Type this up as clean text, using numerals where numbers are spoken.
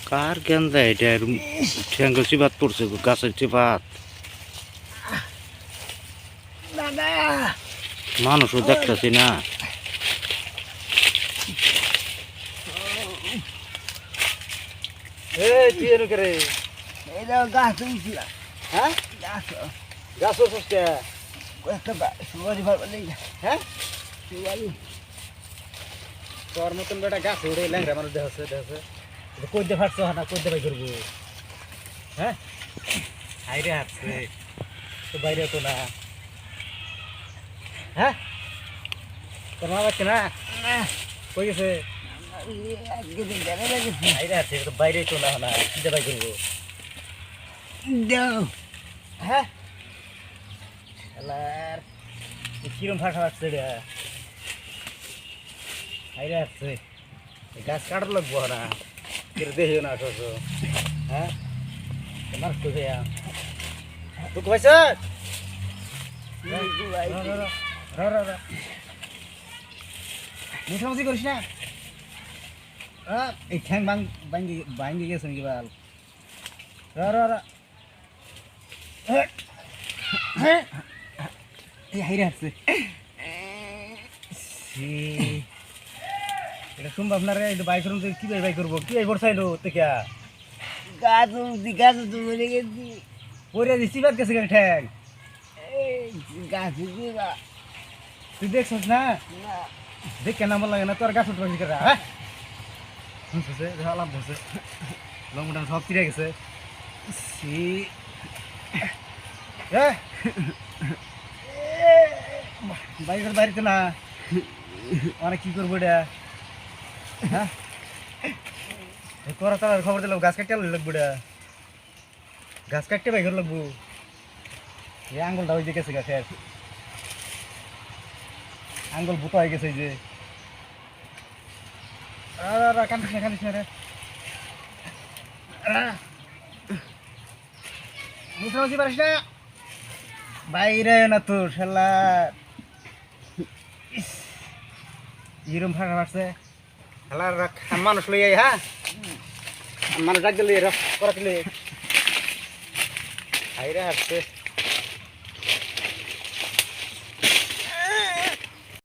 কার গেন্দা এটা ঠ্যাঙ্গ চিবাত পড়ছে গাছের চিবাত মানুষও দেখতেছি না তোর মতন বেটা গাছ উড়ে ল্যাংরা মানুষ দেখছে কইতে পারছো না কইতে পাই করবো হ্যাঁ হাইরে হাঁটছে তো বাইরে তো না হ্যাঁ তোর মা বাচ্চা না কই গেছে হাইরে হাঁটছে তো বাইরে তো না কইতে পাই করবো হ্যাঁ কিরম ফাঁকা লাগছে রে হাইরে হাঁটছে গাছ কাটার লাগবো না দেখিও না হ্যাঁ তোমার তুই পাইছ মুসামুসি করিস না এই ঠ্যাং ভাঙ্গি গেছে নাকি বাল এই হাইরে হাঁটছে এটা সম্ভব না রে এটা বাই করুন কি বাই করবো কি বাই বর্ষাইলো থেকে গাছ মরে গেছি পরে দিচ্ছি বাদ গেছে ঠ্যাং গাছ তুই দেখছিস না দেখ কেন আমার লাগে না তোর গাছ উঠবে করে হ্যাঁ শুনছে লাভ বসে লংটা সব ফিরে গেছে বাইকের বাড়িতে না অনেক কি করবো এটা হ্যাঁ তোরা তার খবর দিলাম গাছ কাটতে লাগবো এটা গাছ কাটতে বাইকের লাগবো এই আঙ্গুলটা হয়ে গেছে গাছের আঙ্গুল বুতো হয়ে গেছে যে কান্দিস না রে মুসি পারিস না বাইরে না তো শালা এরম ফাঁকা মারছে শালার মানুষ লই হ্যাঁ মানুষ ডাক দিলে করা দিলে হাইরে হাঁটছে